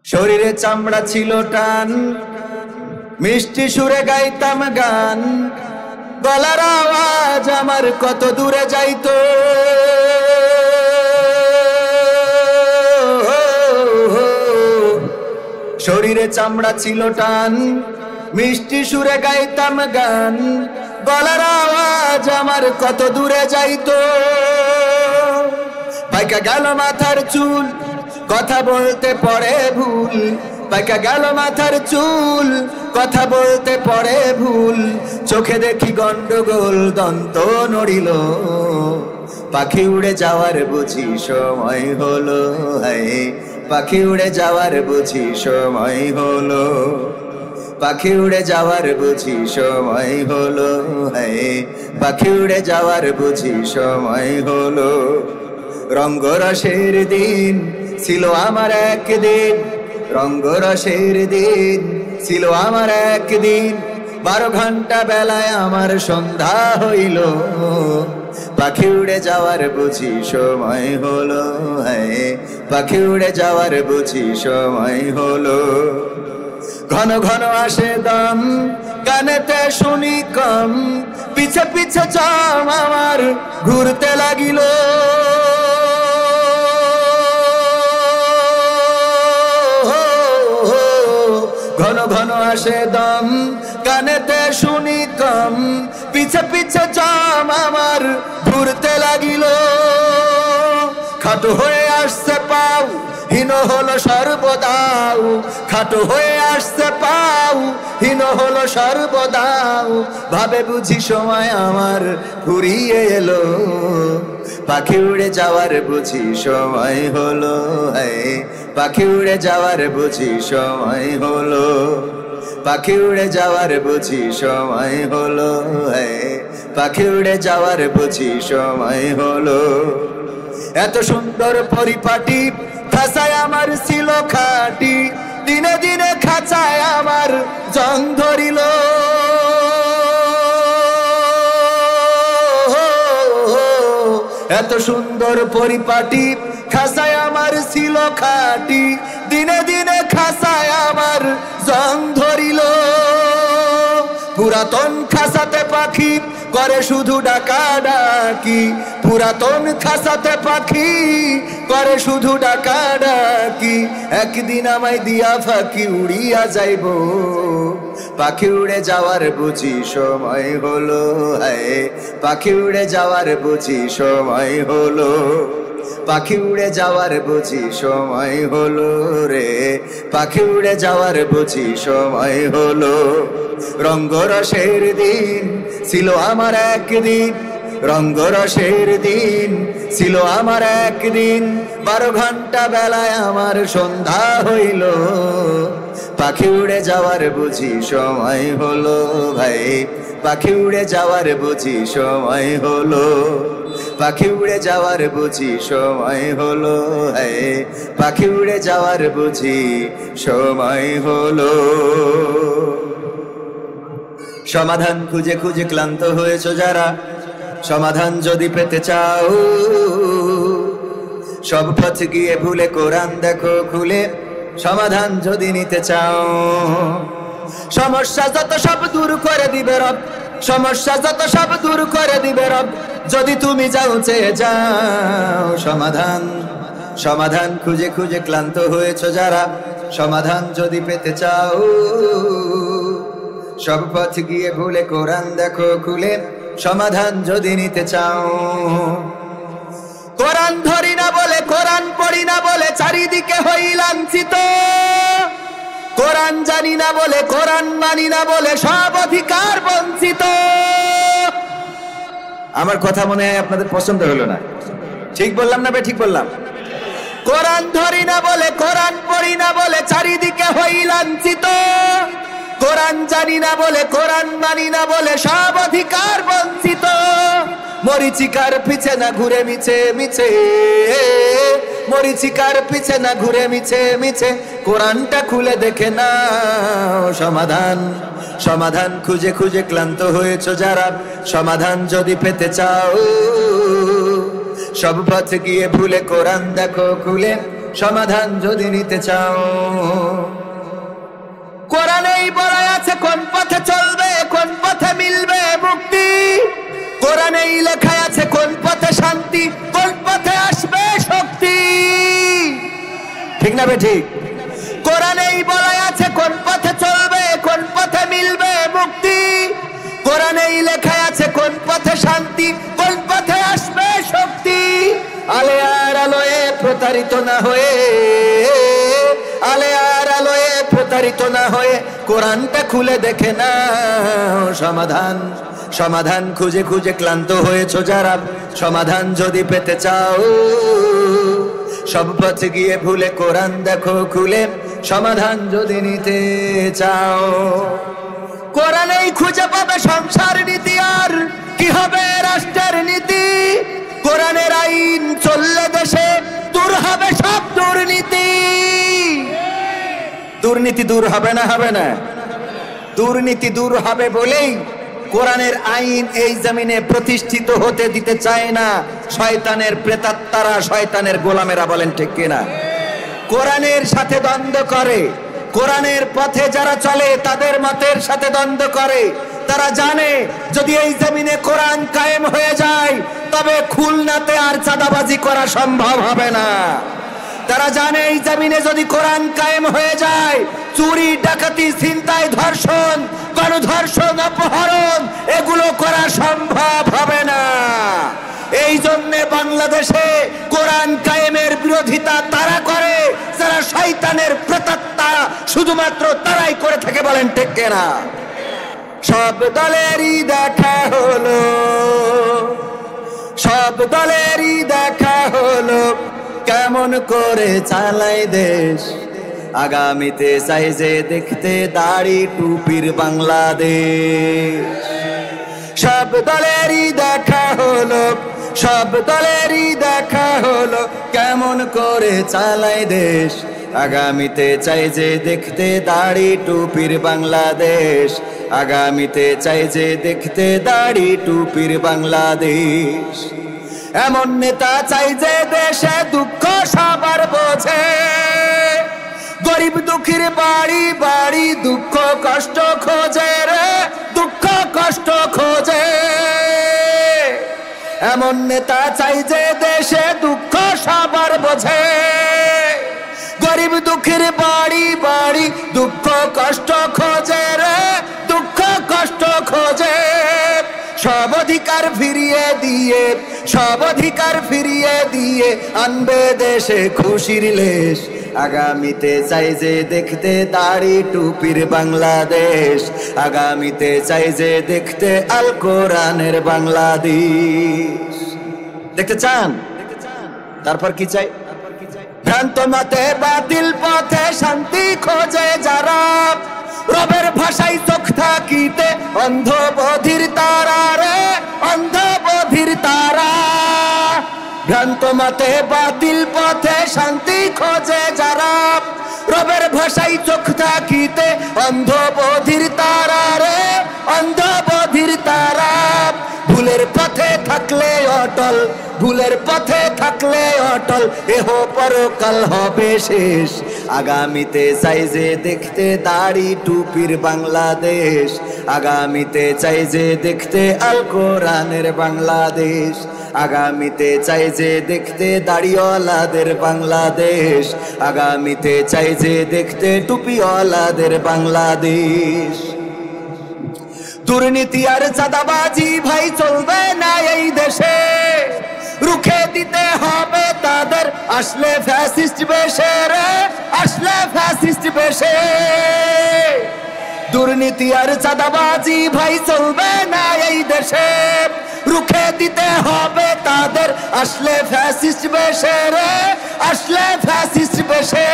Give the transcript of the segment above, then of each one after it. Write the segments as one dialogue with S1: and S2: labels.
S1: শরীরে চামড়া ছিল টান, মিষ্টি সুরে গাইতাম গান, গলার আওয়াজ আমার কত দূরে যাইতো। শরীরে চামড়া ছিল টান, মিষ্টি সুরে গাইতাম গান, গলার আওয়াজ আমার কত দূরে যাইতো। পাইকা গেল মাথার চুল, কথা বলতে পড়ে ভুল, পাইকা গেল মাথার চুল, কথা বলতে পড়ে ভুল। চোখে দেখি গন্ডগোল, দন্ত নড়িল, পাখি উড়ে যাওয়ার বুঝি সময় হলো। হায় পাখি উড়ে যাওয়ার বুঝি সময় হলো, পাখি উড়ে যাওয়ার বুঝি সময় হলো। হায় পাখি উড়ে যাওয়ার বুঝি সময় হলো। রঙ্গরসের দিন ছিল আমার একদিন, রঙ্গরসের দিন ছিল আমার একদিন। 12 ঘন্টা বেলায় আমার সন্ধ্যা হইল, পাখি উড়ে যাওয়ার বুঝি সময় হলো। হ্যাঁ পাখি উড়ে যাওয়ার বুঝি সময় হলো। ঘন ঘন আসে দম, কানেতে শুনি কম, পিছে পিছে চাম আমার ঘুরতে লাগিল। ঘন ঘন আসে দম, কানেতে শুনি কম, পিছে পিছে চাম আমার ঘুরতে লাগিল। খাটো হয়ে আসছে পাও, হীন হলো সর্বদাও, খাটো হয়ে আসছে পাও, হীন হলো সর্বদাও। ভাবে বুঝি সময় আমার ফুরিয়ে এলো, পাখি উড়ে যাওয়ার বুঝি সময় হলো। হ্যাঁ পাখি উড়ে যাওয়ার বুঝি সময় হলো, পাখি উড়ে যাওয়ার বুঝি সময় হলো। হ্যাঁ পাখি উড়ে যাওয়ার বুঝি সময় হলো। এত সুন্দর পরিপাটি, খাঁচায় আমার ছিল খাটি, দিনে দিনে খাঁচায় আমার জং ধরিল। এত সুন্দর পরিপাটি, খাঁচায় আমার ছিল খাটি, দিনে দিনে খাঁচায় আমার জং ধরিল। পুরাতন খাঁচাতে পাখি করে শুধু ডাকা ডাকি, পুরাতন খাঁচাতে পাখি করে শুধু ডাকা ডাকি। একদিন আমায় দিয়া ফাঁকি উড়িয়া যাইব, পাখি উড়ে যাওয়ার বুঝি সময় হলো। হায় পাখি উড়ে যাওয়ার বুঝি সময় হলো, পাখি উড়ে যাওয়ার বুঝি সময় হলো রে, পাখি উড়ে যাওয়ার বুঝি সময় হলো। রঙ্গরসের দিন ছিল আমার একদিন, রঙ্গরসের দিন ছিল আমার একদিন। 12 ঘন্টা বেলায় আমার সন্ধ্যা হইল, পাখি উড়ে যাওয়ার বুঝি সময় হলো। ভাই পাখি উড়ে যাওয়ার বুঝি সময় হলো, পাখি উড়ে যাওয়ার বুঝি সময় হলো। হ্যাঁ পাখি উড়ে যাওয়ার বুঝি সময় হলো। সমাধান খুঁজে খুঁজে ক্লান্ত হয়েছো যারা, সমাধান যদি পেতে চাও, সব পথ গিয়ে ভুলে কোরআন দেখো খুলে, সমাধান যদি নিতে চাও। সমস্যা যত সব দূর করে দিবে রব, সমস্যা যত সব দূর করে দিবে রব, যদি তুমি যাও চেয়ে যাও। সমাধান সমাধান খুঁজে খুঁজে ক্লান্ত হয়েছো যারা, সমাধান যদি পেতে চাও, সব পথ গিয়ে ভুলে কোরআন দেখো খুলে, সমাধান যদি নিতে চাও। কোরআন ধরি না বলে, কোরআন পড়ি না বলে চারিদিকে হই লাঞ্ছিত, কোরআন জানি না বলে, কোরআন মানি না বলে সব অধিকার বঞ্চিত। আমার কথা মনে হয় আপনাদের পছন্দ হলো না, ঠিক বললাম না? ঠিক বললাম? কোরআন ধরি না বলে, কোরআন পড়ি না বলে চারিদিকে হই লাঞ্ছিত, কোরআন জানি না বলে, কোরআন মানি না বলে সব অধিকার বঞ্চিত। মরিচিকার পিছে না ঘুরে মিছে মিছে, মরিচিকার পিছে না ঘুরে মিছে মিছে, কোরআনটা খুলে দেখে নাও। সমাধান সমাধান খুঁজে খুঁজে ক্লান্ত হয়েছো যারা, সমাধান যদি পেতে চাও, সব পথ গিয়ে ভুলে কোরআন দেখো খুলে, সমাধান যদি নিতে চাও। কোরআনেই বলা আছে কোন পথে চলবে, কোন পথে মিলবে মুক্তি। কোরআনেই লেখা আছে কোন পথে শান্তি, কোন পথে আসবে শক্তি। ঠিক না ঠিক? কোরআনেই বলা আছে কোন পথে চলবে, কোন পথে মিলবে মুক্তি। কোরআনেই লেখা আছে কোন পথে শান্তি, কোন পথে আসবে শক্তি। আলে আর আলোয় প্রতারিত না হয়ে, আলে আর আলোয় প্রতারিত না হয়ে কোরআনটা খুলে দেখে না সমাধান। সমাধান খুঁজে খুঁজে ক্লান্ত হয়েছো যারা, সমাধান যদি পেতে চাও সব পথে গিয়ে ভুলে কোরআন দেখো খুলে, সমাধান যদি নিতে চাও। কোরআনেই খুঁজে পাবে সংসার নীতি, আর কি হবে রাষ্ট্রের নীতি। কোরআনের আইন চললে দেশে দূর হবে সব দুর্নীতি। দুর্নীতি দূর হবে না? হবে না? দুর্নীতি দূর হবে বলেই কোরআনের আইন এই জমিনে প্রতিষ্ঠিত হতে দিতে চায় না শয়তানের প্রেতাত্মারা, শয়তানের গোলামেরা। বলেন ঠিক কিনা? কোরআনের সাথে দ্বন্দ্ব করে, কোরআনের পথে যারা চলে তাদের মতের সাথে দ্বন্দ্ব করে। তারা জানে যদি এই জমিনে কোরআন কায়েম হয়ে যায় তবে খুলনাতে আর চাঁদাবাজি করা সম্ভব হবে না। তারা জানে এই জমিনে যদি কোরআন কায়েম হয়ে যায় চুরি, ডাকাতি, ছিনতাই, ধর্ষণ, গণধর্ষণ, অপহরণ এগুলো করা সম্ভব হবে না। এই জন্যে বাংলাদেশে কোরআন কায়েমের বিরোধিতা তারা করে যারা শয়তানের প্রেতাত্মা, শুধুমাত্র তারাই করে থাকে। বলেন ঠিক কিনা? সব দলেরই দেখা হলো, সব দলেরই দেখা হলো কেমন করে চালায় দেশ। আগামীতে চাই যে দেখতে দাড়ি টুপির বাংলাদেশ। সব দলেরই দেখা হলো, সব দলেরই দেখা হলো কেমন করে চালায় দেশ। আগামীতে চাই যে দেখতে দাড়ি টুপির বাংলাদেশ। আগামীতে চাই যে দেখতে দাড়ি টুপির বাংলাদেশ। এমন নেতা চাই যে দেশে দুঃখ সবার বোঝে, গরিব দুঃখীর বাড়ি বাড়ি দুঃখ কষ্ট খোঁজে রে, দুঃখ কষ্ট খোঁজে। এমন নেতা চাই যে দেশে দুঃখ সবার বোঝে, গরিব দুঃখীর বাড়ি বাড়ি দুঃখ কষ্ট খোঁজে রে, দুঃখ কষ্ট খোঁজে। সব অধিকার ফিরিয়ে দিয়ে, সব অধিকার ফিরিয়ে দিয়ে আনবে দেশে খুশির লেশ। আগামীতে চাই যে দেখতে দাড়ি টুপির বাংলাদেশ। আগামীতে চাই যে দেখতে আল কোরআনের বাংলাদেশ। দেখতে চান? তারপর কি চাই? ভ্রান্ত মতে বাতিল পথে শান্তি খোঁজে যারা, রবের ভাষায় চোখ থাকিতে অন্ধ বধির তারা রে, অন্ধ বধির তারা। ভ্রান্ত মতে বাতিল পথে শান্তি খোঁজে যারা, রবের ভাষায় চোখ থাকিতে অন্ধ বধির তারা রে, অন্ধ বধির তারা। ভুলের পথে থাকলে অটল, ভুলের পথে থাকলে অটল, এহ পরকাল হবে শেষ। আগামীতে চাই যে দেখতে দাড়ি টুপির বাংলাদেশ। আগামীতে চাই যে দেখতে আল কোরআনের বাংলাদেশ। আগামীতে চাই যে দেখতে দাড়িওয়ালাদের বাংলাদেশ। আগামীতে চাই যে দেখতে টুপিওয়ালাদের বাংলাদেশ। দুর্নীতি আর চাঁদাবাজি ভাই চলবে না এই দেশে, রুখে দিতে হবে তাদের আসলে ফ্যাসিস্ট বেশে রে, আসলে ফ্যাসিস্ট বেশে। দুর্নীতি আর চাঁদাবাজি ভাই চলবে না এই দেশে, রুখে দিতে হবে তাদের আসলে ফ্যাসিস্ট বেশে রে, আসলে ফ্যাসিস্ট বেশে।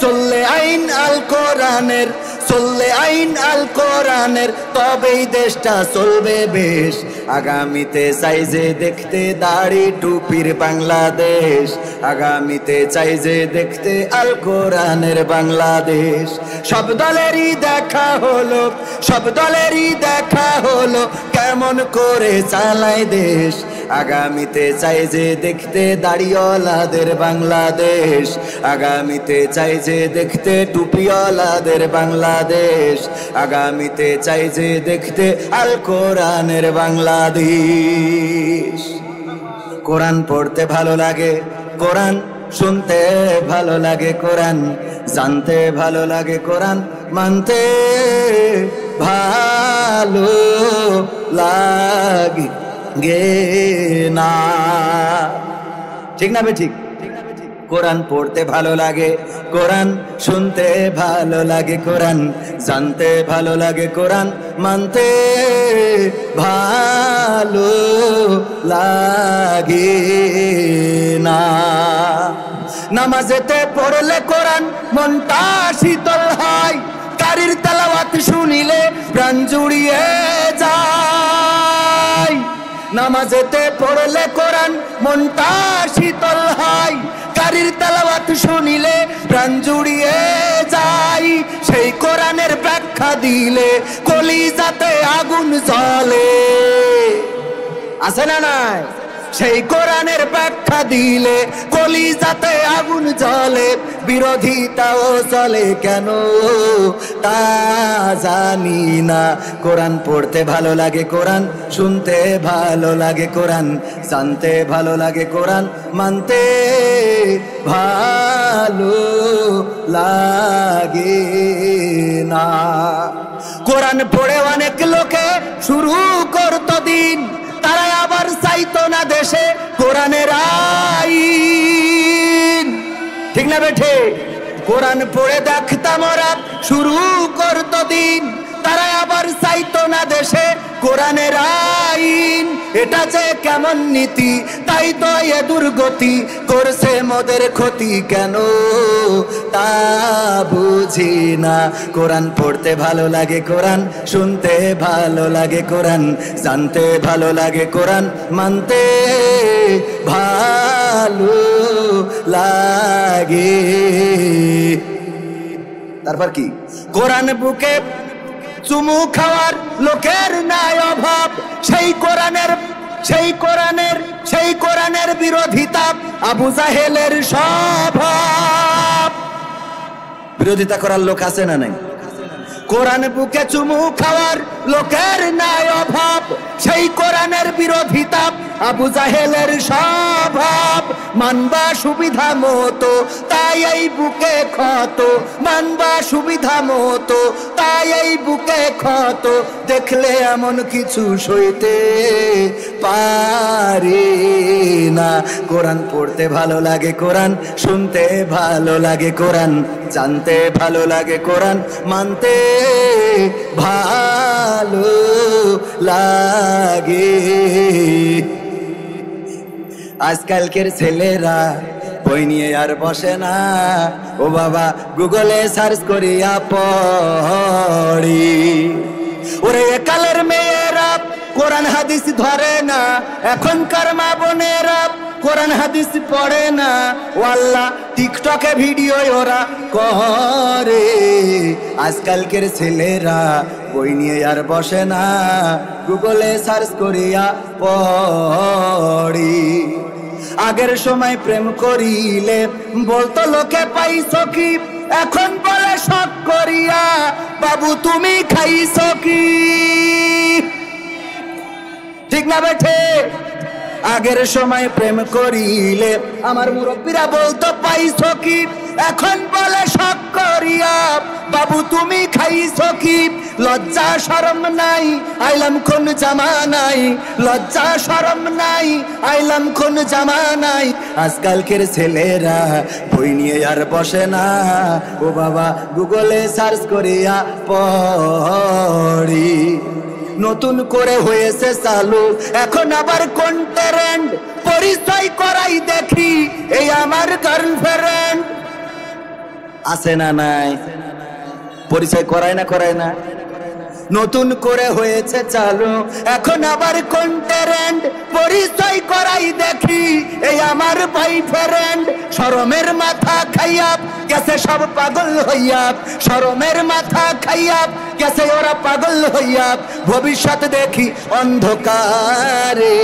S1: চললে আইন আল কোরআনের, চললে আইন আল কোরআনের, তবেই দেশটা চলবে বেশ। আগামীতে চাই যে দেখতে দাড়ি টুপির বাংলাদেশ। আগামীতে চাই যে দেখতে আল কোরআনের বাংলাদেশ। সব দলেরই দেখা হলো, সব দলেরই দেখা হলো কেমন করে চালায় দেশ। আগামীতে চাই যে দেখতে দাড়িওয়ালাদের বাংলাদেশ, আগামীতে চাই যে দেখতে টুপিওয়ালাদের বাংলাদেশ, আগামীতে চাই যে দেখতে আল কোরআনের বাংলাদেশ। কোরআন পড়তে ভালো লাগে, কোরআন শুনতে ভালো লাগে, কোরআন জানতে ভালো লাগে, কোরআন মানতে ভালো লাগে না। ঠিক না বে ঠিক? কোরআন পড়তে ভালো লাগে, কোরআন শুনতে ভালো লাগে, কোরআন জানতে ভালো লাগে, কোরআন মানতে ভালো লাগে না। নামাজেতে পড়লে কোরআন মনটা শীতল হয়, কারির তেলাওয়াত শুনিলে প্রাণ জুড়িয়ে যায়। নামাজেতে পড়লে কোরআন মনটা শীতল হয়, কারির তেলাওয়াত শুনিলে প্রাণ জুড়িয়ে যায়। সেই কোরআনের ব্যাখ্যা দিলে কলিজাতে আগুন জ্বলে, আছে না নাই? সেই কোরআনের ব্যাখ্যা দিলে কলিজাতে আগুন জ্বলে, বিরোধিতাও চলে কেন তা জানি না। কোরআন পড়তে ভালো লাগে, কোরআন শুনতে ভালো লাগে, কোরআন জানতে ভালো লাগে, কোরআন মানতে ভালো লাগে না। কোরআন পড়ে অনেক লোকে শুরু করতো দিন, তারা আবার চাইতো না দেশে কোরআনের আইন। ঠিক না বেঠে? কোরআন পড়ে দেখতাম ওরা শুরু করতো দিন, তারা আবার চাইতো না দেশে কোরআনের আইন। এটা যে কেমন নীতি, তাই তো এ দুর্গতি করছে মোদের ক্ষতি কেন তা বুঝি না। কোরআন পড়তে ভালো লাগে, কোরআন শুনতে ভালো লাগে, কোরআন জানতে ভালো লাগে, কোরআন মানতে ভালো লাগে। তারপর কি? কোরআন বুকে চুমু খাওয়ার লোকের নাই অভাব, সেই কোরআনের বিরোধিতা আবু জাহেলের স্বভাব। বিরোধিতা করার লোক আছে না নাই? কোরআন বুকে চুমু খাওয়ার লোকের নাই অভাব, সেই কোরআনের বিরোধিতা আবু জাহেলের স্বভাব। মানবা সুবিধা মতো তাই এই বুকে ক্ষত, মানবা সুবিধা মতো তাই এই বুকে ক্ষত। দেখলে এমন কিছু সইতে পারি না। কোরআন পড়তে ভালো লাগে, কোরআন শুনতে ভালো লাগে, কোরআন জানতে ভালো লাগে, কোরআন মানতে ভালো লাগে। আজকালকের ছেলেরা বই নিয়ে আর বসে না, ও বাবা গুগলে সার্চ করিয়া পড়ি। ওরে একালের মেয়েরা কোরআন হাদিস ধরে না, এখনকার মা বোনেরা কোরআন হাদিস পড়ে না। ও আল্লাহ, টিকটকে ভিডিও ওরা করে। আজকালকের ছেলেরা বই নিয়ে আর বসে না, গুগলে সার্চ করিয়া পড়ি। আগের সময় প্রেম করিলে বলতো লোকে পাইছো কি, এখন বলে শখ করিয়া বাবু তুমি খাইছো কি। ঠিক না বেঠে? আগের সময় প্রেম করিলে আমার মুরব্বীরা বলতো পাইছো কি, এখন বলে শখ করিয়া বাবু তুমি খাইছো কি। লজ্জা শরম নাই আইলাম কোন জামানাই, লজ্জা শরম নাই আইলাম কোন জামানাই। আজকালকের ছেলেরা বই নিয়ে আর বসে না, ও বাবা গুগলে সার্চ করিয়া পড়ি। নতুন করে হয়েছে চালু এখন আবার কোন ট্রেন্ড, পরিচয় করাই দেখি এই আমার গার্লফ্রেন্ড। আছে না নাই? পরিচয় করায় না? নতুন করে হয়েছে চালু এখন আবার কোন ট্রেন্ড, পরিচয় করাই দেখি এই আমার বয়ফ্রেন্ড। শরমের মাথা খাইয়া গেছে সব পাগল হইয়া, শরমের মাথা খাইয়া গেছে ওরা পাগল হইয়া, ভবিষ্যৎ দেখি অন্ধকারে।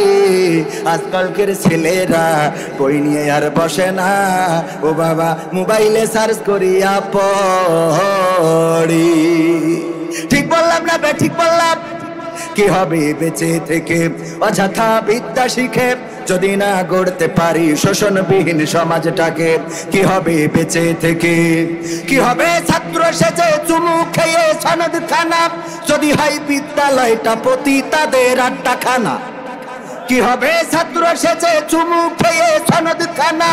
S1: আজকালকের ছেলেরা বই নিয়ে আর বসে না, ও বাবা মোবাইলে সার্চ করিয়া পড়ি। ঠিক বললাম না ঠিক বললাম? কি হবে বেঁচে থেকে অযথা বিদ্যা শিখে যদি না গড়তে পারি শোষণবিহীন সমাজটাকে? কি হবে বেঁচে থেকে? কি হবে ছাত্র সেজে চুমু খেয়ে সনদ খানা যদি হয় বিদ্যালয়টা পতিতাদের আড্ডাখানা? কি হবে ছাত্র সেজে চুমু খেয়ে সনদ খানা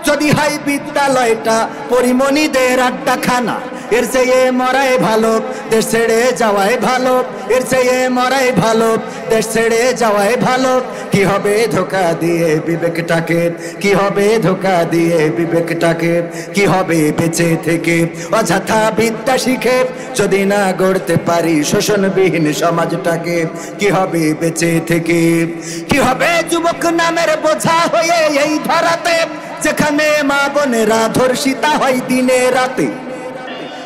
S1: যদি হয় বিদ্যালয়টা পরিমণিদের আড্ডাখানা? এর চেয়ে মরাই ভালো দেশ ছেড়ে যাওয়াই ভালো, এর চেয়ে মরাই ভালো দেশ ছেড়ে যাওয়াই ভালো। কি হবে ধোকা দিয়ে বিবেকটাকে, কি হবে ধোকা দিয়ে বিবেকটাকে? কি হবে বেঁচে থেকে অযথা বিদ্যা শিখে যদি না গড়তে পারি শোষণবিহীন সমাজটাকে? কি হবে বেঁচে থেকে? কি হবে যুবক নামের বোঝা হয়ে এই ধরাতে যেখানে মা বোনেরা ধর্ষিতা হয় দিনে রাতে?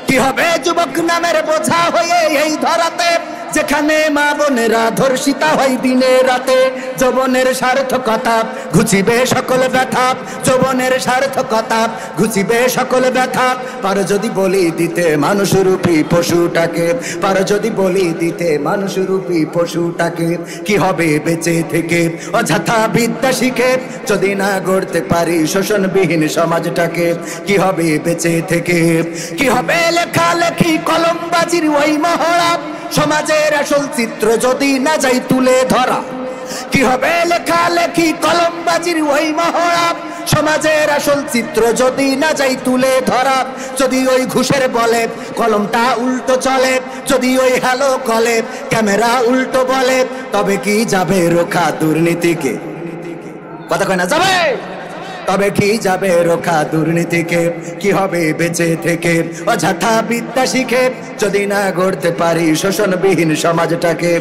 S1: কি হবে যুবক নামের বোঝা হয়ে এই ধরাতে যেখানে মা বোনেরা ধর্ষিতা হয় দিনে রাতে? যৌবনের সার্থকতা ঘুচিবে সকল ব্যথা, যৌবনের সার্থকতা ঘুচিবে সকল ব্যথা। পারো যদি বলি দিতে মানুষরূপী পশুটাকে, পারো যদি বলি দিতে মানুষরূপী পশুটাকে? কি হবে বেঁচে থেকে অযথা বিদ্যা শিখে যদি না গড়তে পারি শোষণবিহীন সমাজটাকে? কি হবে বেঁচে থেকে? কি হবে লেখালেখি কলমবাজির ওই মহড়া সমাজের আসল চিত্র যদি না যাই তুলে ধরা? কি হবে লেখালেখি কলমবাজির ওই মহড়া সমাজের আসল চিত্র যদি না যাই তুলে ধরা? যদি ওই ঘুষের বলে কলমটা উল্টো চলে, যদি ওই হ্যালো কলে ক্যামেরা উল্টো বলে, তবে কি যাবে রোখা দুর্নীতিকে? কথা কয় না যাবে? তবে কি যাবে রোখা দুর্নীতিকে? কি হবে বেঁচে থেকে অযথা বিদ্যা শিখে যদি না গড়তে পারি শোষণবিহীন সমাজটাকে?